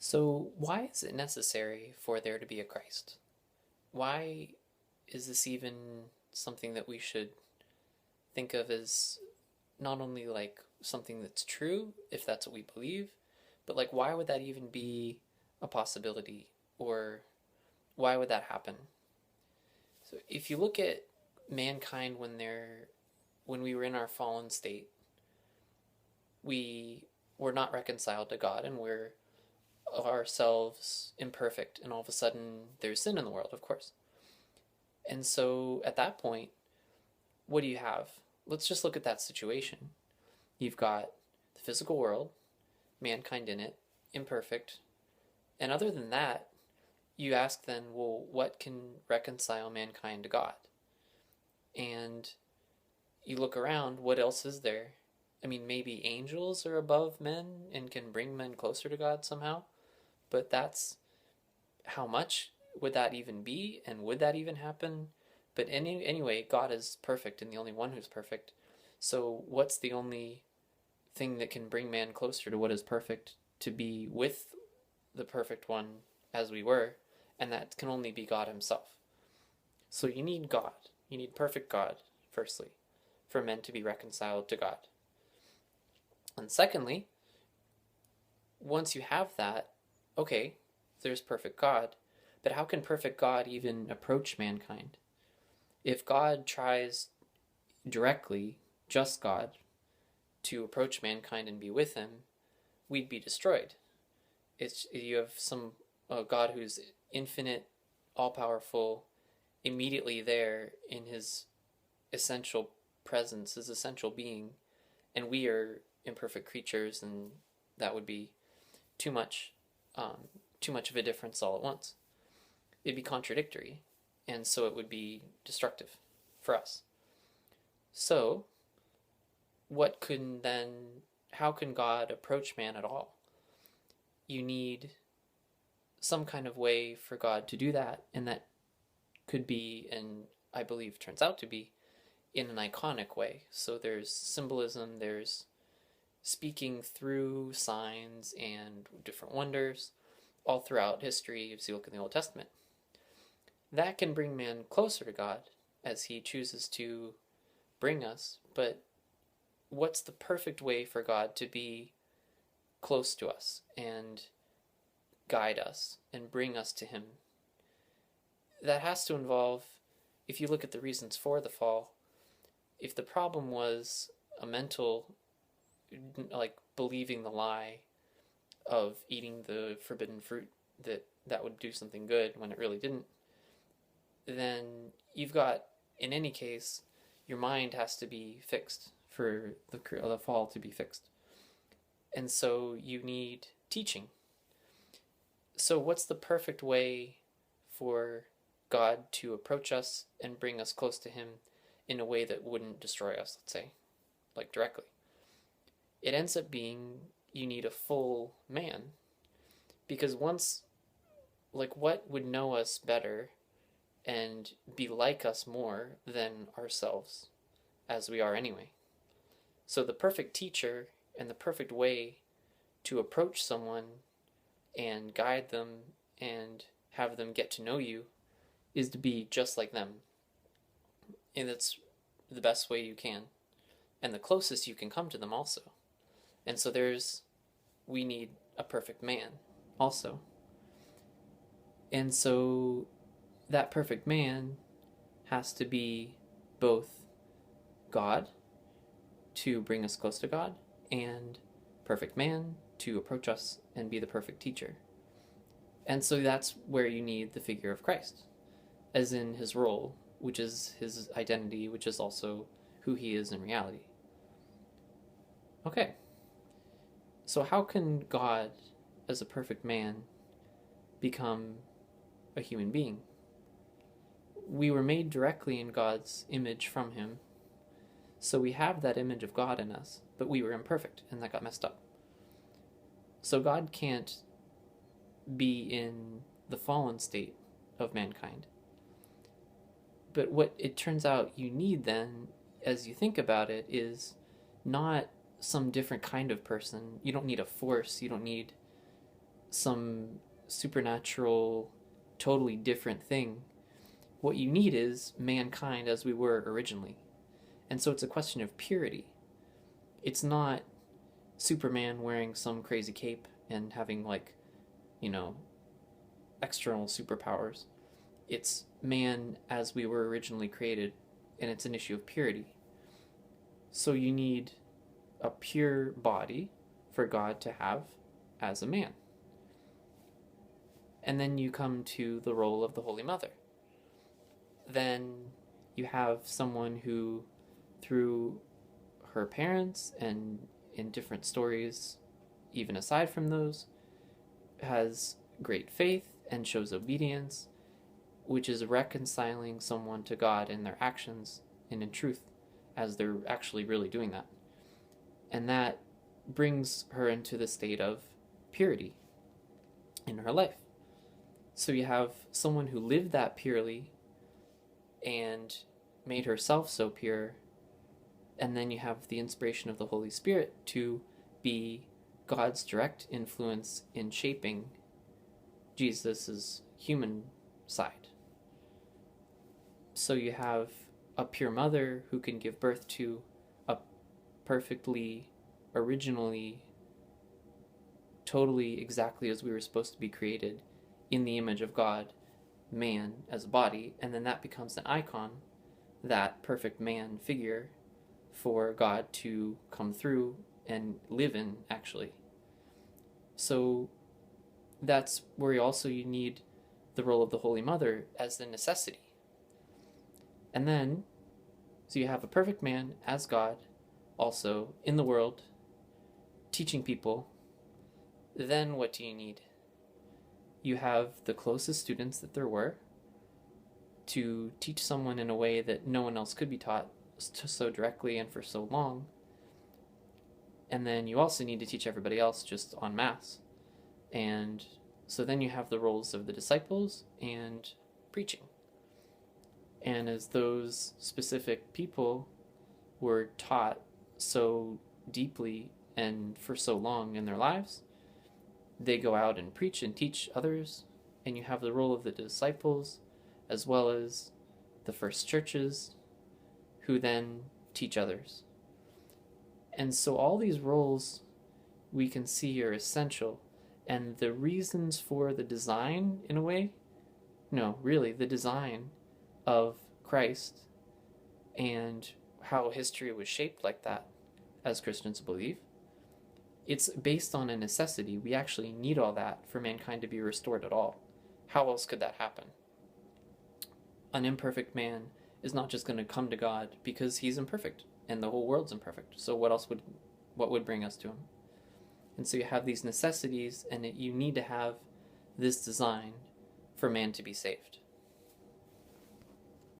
So, why is it necessary for there to be a Christ? Why is this even something that we should think of as not only like something that's true, if that's what we believe, but like why would that even be a possibility? Or why would that happen? So, if you look at mankind when we were in our fallen state, we were not reconciled to God and we're ourselves imperfect, and all of a sudden there's sin in the world, of course. And so at that point, what do you have? Let's just look at that situation. You've got the physical world, mankind in it, imperfect. And other than that, you ask then, well, what can reconcile mankind to God? And you look around, what else is there? I mean, maybe angels are above men and can bring men closer to God somehow, but that's how much would that even be, and would that even happen? But anyway, God is perfect and the only one who's perfect. So what's the only thing that can bring man closer to what is perfect, to be with the perfect one as we were? And that can only be God himself. So you need God. You need perfect God, firstly, for men to be reconciled to God. And secondly, once you have that, okay, there's perfect God, but how can perfect God even approach mankind? If God tries directly, just God, to approach mankind and be with him, we'd be destroyed. You have some God who's infinite, all-powerful, immediately there in his essential presence, his essential being, and we are imperfect creatures, and that would be too much of a difference all at once. It'd be contradictory, and so it would be destructive for us. So, how can God approach man at all? You need some kind of way for God to do that, and that could be, and I believe turns out to be, in an iconic way. So there's symbolism, there's speaking through signs and different wonders all throughout history as you look in the Old Testament. That can bring man closer to God as he chooses to bring us, but what's the perfect way for God to be close to us and guide us and bring us to him? That has to involve, if you look at the reasons for the fall, if the problem was a mental, like believing the lie of eating the forbidden fruit, that would do something good when it really didn't, then you've got, in any case, your mind has to be fixed for the fall to be fixed. And so you need teaching. So what's the perfect way for God to approach us and bring us close to him in a way that wouldn't destroy us, let's say, like directly? It ends up being you need a full man. Because once, like, what would know us better and be like us more than ourselves as we are anyway? So the perfect teacher and the perfect way to approach someone and guide them and have them get to know you is to be just like them. And that's the best way you can, and the closest you can come to them also. And so we need a perfect man also. And so that perfect man has to be both God to bring us close to God, and perfect man to approach us and be the perfect teacher. And so that's where you need the figure of Christ, as in his role, which is his identity, which is also who he is in reality. Okay, so how can God, as a perfect man, become a human being? We were made directly in God's image from him, so we have that image of God in us, but we were imperfect, and that got messed up. So God can't be in the fallen state of mankind. But what it turns out you need then, as you think about it, is not some different kind of person. You don't need a force. You don't need some supernatural, totally different thing. What you need is mankind as we were originally. And so it's a question of purity. It's not Superman wearing some crazy cape and having, like, you know, external superpowers. It's man as we were originally created, and it's an issue of purity. So you need a pure body for God to have as a man. And then you come to the role of the Holy Mother. Then you have someone who, through her parents and in different stories, even aside from those, has great faith and shows obedience, which is reconciling someone to God in their actions and in truth, as they're actually really doing that. And that brings her into the state of purity in her life. So you have someone who lived that purely and made herself so pure, and then you have the inspiration of the Holy Spirit to be God's direct influence in shaping Jesus' human side. So you have a pure mother who can give birth to a perfectly, originally, totally exactly as we were supposed to be created in the image of God, man as a body, and then that becomes an icon, that perfect man figure for God to come through and live in, actually. So that's where you need the role of the Holy Mother as the necessity. And then, so you have a perfect man as God, also in the world, teaching people. Then what do you need? You have the closest students that there were to teach someone in a way that no one else could be taught so directly and for so long. And then you also need to teach everybody else just en masse. And so then you have the roles of the disciples and preaching. And as those specific people were taught so deeply and for so long in their lives, they go out and preach and teach others, and you have the role of the disciples as well as the first churches who then teach others. And so all these roles we can see are essential, and the reasons for the design, in a way, the design of Christ and how history was shaped like that, as Christians believe, it's based on a necessity. We actually need all that for mankind to be restored at all. How else could that happen? An imperfect man is not just going to come to God because he's imperfect and the whole world's imperfect. So what would bring us to him? And so you have these necessities, and you need to have this design for man to be saved.